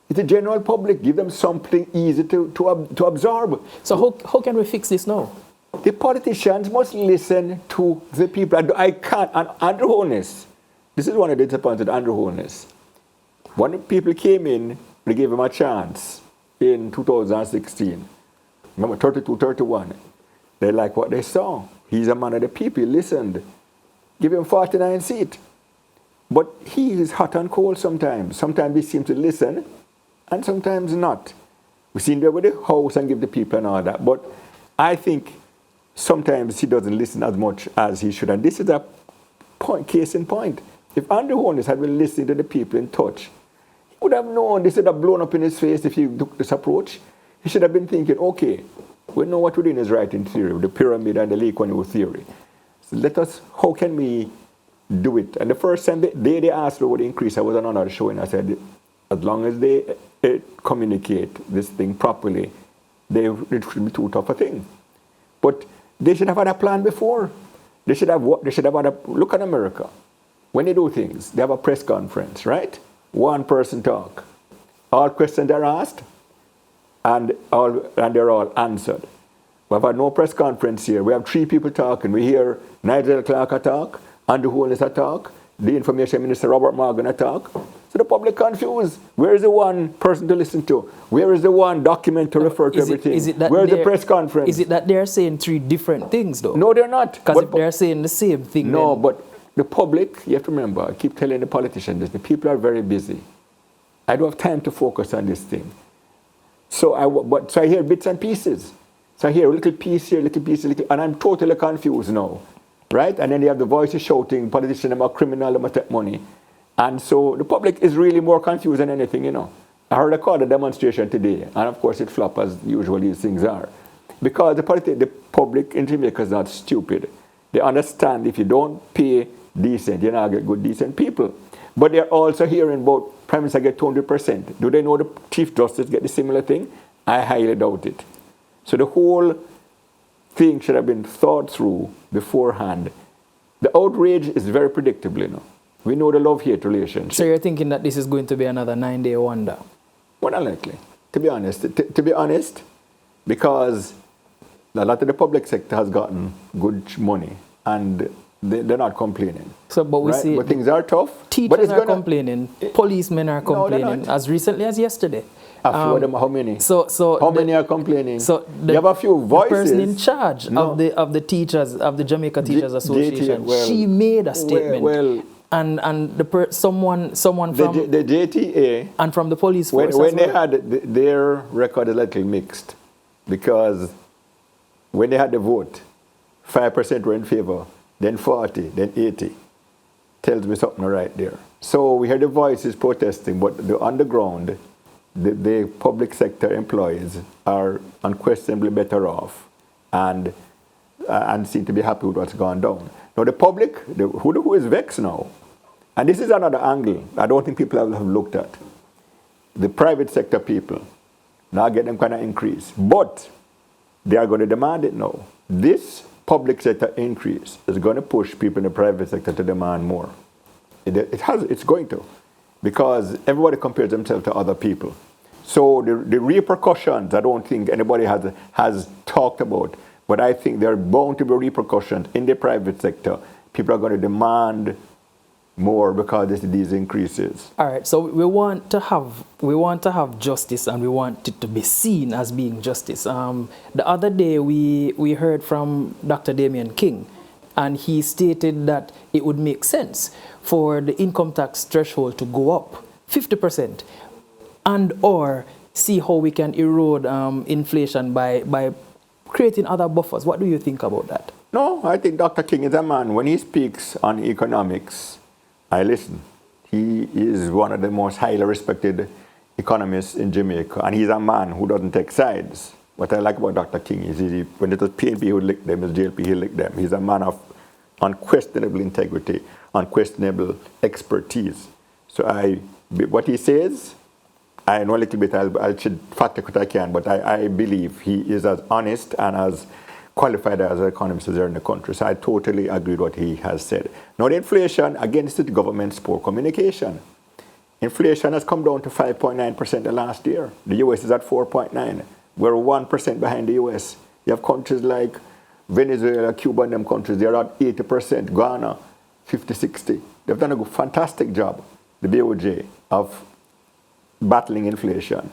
It's the general public. Give them something easy to absorb. So how can we fix this now? The politicians must listen to the people. I can't. And Andrew Holness, this is one of the disappointed Andrew Holness. When the people came in, they gave him a chance in 2016. Remember, 32, 31. They like what they saw. He's a man of the people. He listened. Give him 49 seats. But he is hot and cold sometimes. Sometimes he seems to listen, and sometimes not. We see him there with the house and give the people and all that. But I think sometimes he doesn't listen as much as he should. And this is a case in point. If Andrew Holness had been listening to the people in touch, he would have known this would have blown up in his face if he took this approach. He should have been thinking, okay, we know what we're doing is right in theory, the pyramid and the Lee Kuan Yew theory. So how can we do it? And the first time they asked for the increase, I was on another show and I said, as long as they communicate this thing properly, it should be too tough a thing. But they should have had a plan before. They should have had a look at America. When they do things, they have a press conference, right? One person talk. All questions are asked, and they're all answered. We have had no press conference here. We have 3 people talking. We hear Nigel Clark talk, Andrew Holness talk, the Information Minister Robert Morgan talk. So the public confused. Where is the one person to listen to? Where is the one document to refer to everything? Where is the press conference? Is it that they're saying 3 different things, though? No, they're not. Because if they're saying the same thing, no, but the public, you have to remember, I keep telling the politicians this, the people are very busy. I don't have time to focus on this thing. So I hear bits and pieces. So I hear a little piece here, little piece, and I'm totally confused now, right? And then you have the voices shouting, politicians are criminal, they must take money. And so the public is really more confused than anything, you know. I heard a call a demonstration today, and of course it flopped as usually these things are. Because the public in Jamaica is not stupid. They understand if you don't pay decent, you're not get good, decent people. But they're also hearing about Prime Minister get 200%. Do they know the Chief Justice get the similar thing? I highly doubt it. So the whole thing should have been thought through beforehand. The outrage is very predictable, you know. We know the love-hate relationship. So you're thinking that this is going to be another 9-day wonder? Well, unlikely, to be honest. To be honest, because a lot of the public sector has gotten good money, and they're not complaining. So, but we see... But things are tough. Teachers are complaining. Policemen are complaining, as recently as yesterday. A few of them, how many? How many are complaining? So you have a few voices. The person in charge of the teachers, of the Jamaica Teachers Association, she made a statement. Someone from the JTA and from the police force when they had their record a little mixed, because when they had the vote, 5% were in favor, then 40, then 80. Tells me something right there. So we heard the voices protesting, but on the ground, the public sector employees are unquestionably better off and seem to be happy with what's gone down. Now the public, who is vexed now, and this is another angle I don't think people have looked at. The private sector people now get them kind of increase, but they are going to demand it now. This public sector increase is going to push people in the private sector to demand more. It's going to, because everybody compares themselves to other people. So the repercussions, I don't think anybody has talked about, but I think there are bound to be repercussions in the private sector. People are going to demand more because of these increases. All right, so we want to have justice, and we want it to be seen as being justice. The other day we heard from Dr. Damian King, and he stated that it would make sense for the income tax threshold to go up 50%, and or see how we can erode inflation by creating other buffers. What do you think about that? No, I think Dr. King is a man. When he speaks on economics, I listen. He is one of the most highly respected economists in Jamaica, and he's a man who doesn't take sides. What I like about Dr. King is when it was PNP who licked them, it was JLP he licked them. He's a man of unquestionable integrity, unquestionable expertise. So what he says, I know a little bit, I should fact check what I can, but I believe he is as honest and as qualified as an economist as there in the country. So I totally agree with what he has said. Now the inflation, against the government's poor communication. Inflation has come down to 5.9% the last year. The US is at 4.9. We're 1% behind the US. You have countries like Venezuela, Cuba, and them countries, they're at 80%. Ghana, 50, 60. They've done a fantastic job, the BOJ, of battling inflation.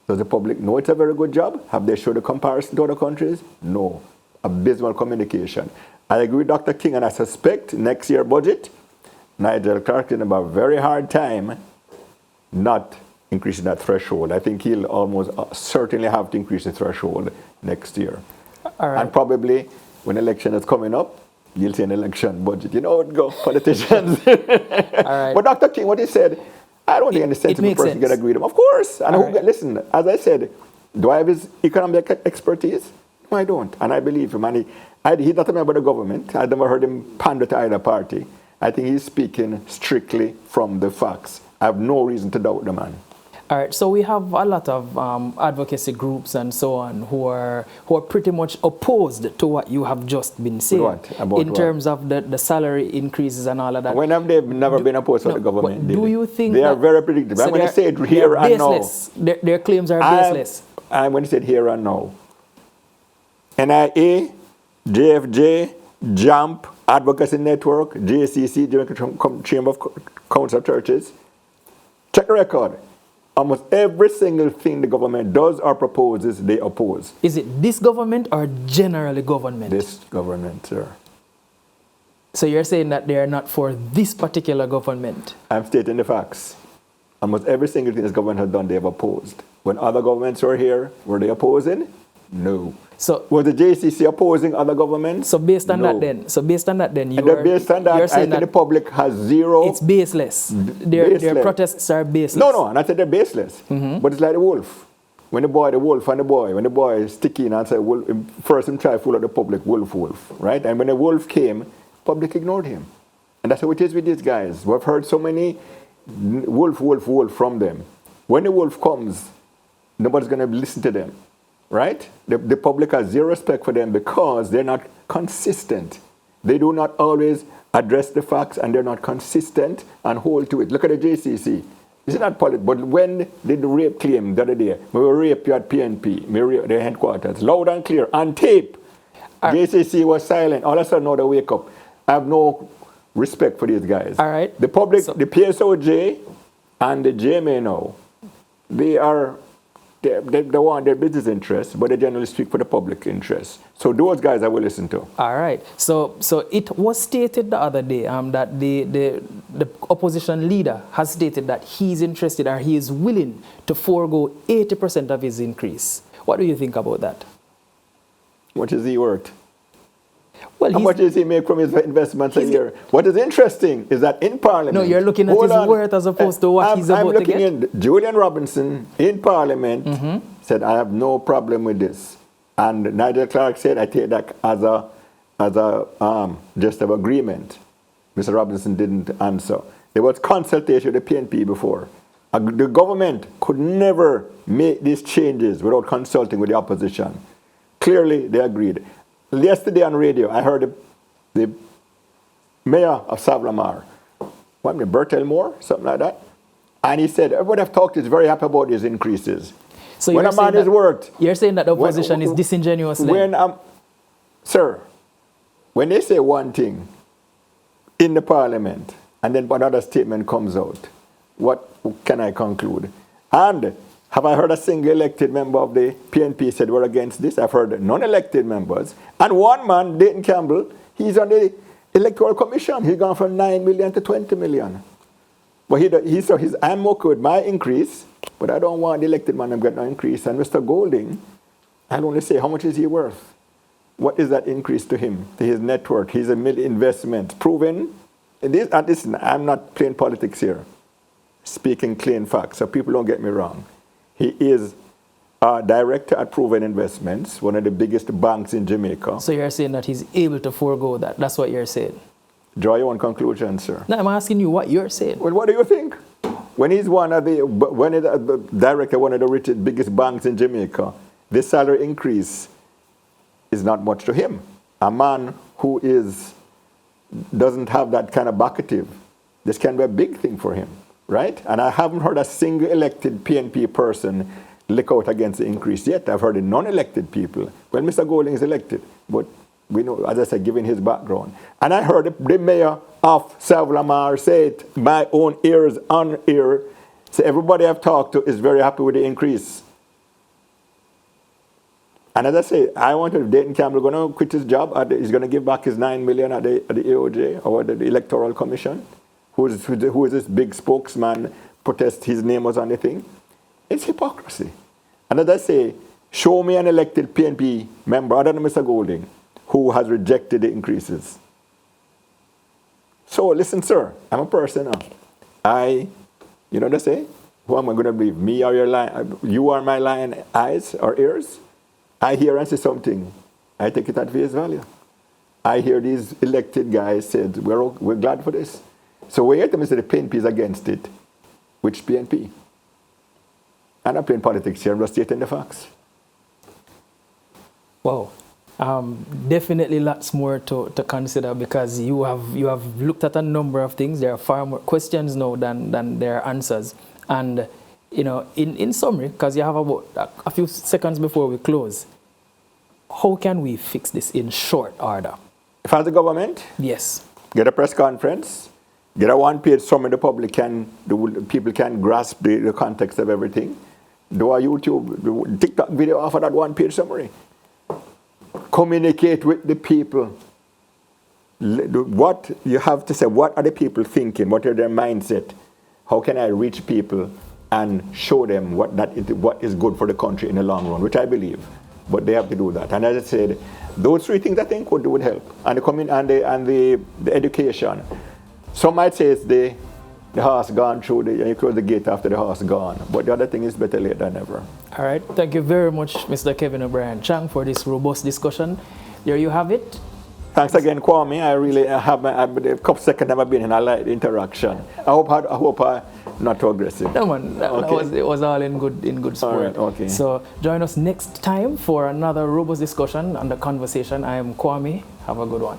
Does the public know it's a very good job? Have they showed a comparison to other countries? No. Abysmal communication. I agree with Dr. King, and I suspect next year's budget, Nigel Clark is going to have a very hard time not increasing that threshold. I think he'll almost certainly have to increase the threshold next year. All right. And probably when election is coming up, you'll see an election budget. You know how it goes, politicians. All right. But Dr. King, what he said, I don't think any sensible person can agree with him. Of course. And listen, as I said, do I have his economic expertise? No, I don't. And I believe him. And he's not a member of the government. I've never heard him pander to either party. I think he's speaking strictly from the facts. I have no reason to doubt the man. All right, so we have a lot of advocacy groups and so on who are pretty much opposed to what you have just been saying in terms of the salary increases and all of that. When have they never been opposed to the government? Do you think they are very predictable? So I'm going to say it here and now. Their claims are baseless. I'm going to say it here and now. NIA, JFJ, JAMP, Advocacy Network, JCC, Jamaica Chamber of Council of Churches. Check the record. Almost every single thing the government does or proposes, they oppose. Is it this government or generally government? This government, sir. So you're saying that they are not for this particular government? I'm stating the facts. Almost every single thing this government has done, they have opposed. When other governments were here, were they opposing? No. So was the JCC opposing other governments? So based on that then, based on that, I think the public has zero. It's baseless. Their protests are baseless. No, and I said they're baseless. But it's like the wolf. When the boy is sticking and say, first him try to fool out the public, wolf, right? And when the wolf came, public ignored him. And that's how it is with these guys. We've heard so many wolf from them. When the wolf comes, nobody's going to listen to them. Right? The public has zero respect for them because they're not consistent. They do not always address the facts and they're not consistent and hold to it. Look at the JCC. It's not politics, but when did the rape claim the other day? We were raped you at PNP, the headquarters, loud and clear, on tape. JCC was silent. All of a sudden now they wake up. I have no respect for these guys. All right. The public, the PSOJ and the JMA now, they want their business interests, but they generally speak for the public interest. So those guys I will listen to. All right. So it was stated the other day that the opposition leader has stated that he's interested or he is willing to forego 80% of his increase. What do you think about that? What is he worth? Well, how much does he make from his investments a year? What is interesting is that in Parliament... No, you're looking at his worth as opposed to what he's about to get. I'm looking at Julian Robinson in Parliament said, I have no problem with this. And Nigel Clark said, I take that as a just of agreement. Mr. Robinson didn't answer. There was consultation with the PNP before. The government could never make these changes without consulting with the opposition. Clearly, they agreed. Yesterday on radio, I heard the mayor of Savlamar, Bertel Moore, something like that, and he said, everybody I've talked to is very happy about these increases. So when a man is worked... You're saying that the opposition is disingenuous? Sir, when they say one thing in the parliament, and then another statement comes out, what can I conclude? And have I heard a single elected member of the PNP said we're against this? I've heard non-elected members. And one man, Dayton Campbell, he's on the Electoral Commission. He's gone from 9 million to 20 million. But I'm okay with my increase, but I don't want the elected man to get no increase. And Mr. Golding, I'll only say, how much is he worth? what is that increase to him, to his net worth, his investment? Proven. Listen, I'm not playing politics here. Speaking clean facts, so people don't get me wrong. He is a director at Proven Investments, one of the biggest banks in Jamaica. So you're saying that he's able to forego that? That's what you're saying? Draw your own conclusion, sir. No, I'm asking you what you're saying. Well, what do you think? When he's the director of one of the richest, biggest banks in Jamaica, this salary increase is not much to him. A man who doesn't have that kind of bucketive, this can be a big thing for him, right? And I haven't heard a single elected PNP person lick out against the increase yet. I've heard the non-elected people. Well, Mr. Golding is elected, but we know, as I said, given his background. And I heard the mayor of Savlamar say it, my own ears on ear, so everybody I've talked to is very happy with the increase. And as I say, I want to, Dayton Campbell going to quit his job. He's going to give back his $9 million at the AOJ or the Electoral Commission. Who is this big spokesman, protest, his name was on the thing. It's hypocrisy. And as I say, show me an elected PNP member other than Mr. Golding who has rejected the increases. So listen, sir, I'm a person now. You know what they say? Who am I going to believe? Me or your lion? You are my lion eyes or ears? I hear and say something. I take it at face value. I hear these elected guys said, we're glad for this. So we hear them say the PNP is against it. Which PNP? I'm not playing politics here, I'm just stating the facts. Wow. Definitely lots more to consider, because you have looked at a number of things. There are far more questions now than there are answers. And you know, in summary, because you have about a few seconds before we close, how can we fix this in short order? If as the government, yes, get a press conference, get a one-page summary people can grasp the context of everything. Do a YouTube, TikTok video off of that one-page summary. Communicate with the people. What you have to say, what are the people thinking? What are their mindset? How can I reach people and show them what is good for the country in the long run, which I believe. But they have to do that. And as I said, those three things I think would help. And the education. Some might say it's the horse gone through, you close the gate after the horse gone. But the other thing is better late than never. All right. Thank you very much, Mr. Kevin O'Brien Chang, for this robust discussion. There you have it. Thanks again, Kwame. I have a couple seconds I've been in. I like the interaction. I hope I'm not too aggressive. No, man. It was all in good spirit. All right, okay. So join us next time for another robust discussion and the conversation. I am Kwame. Have a good one.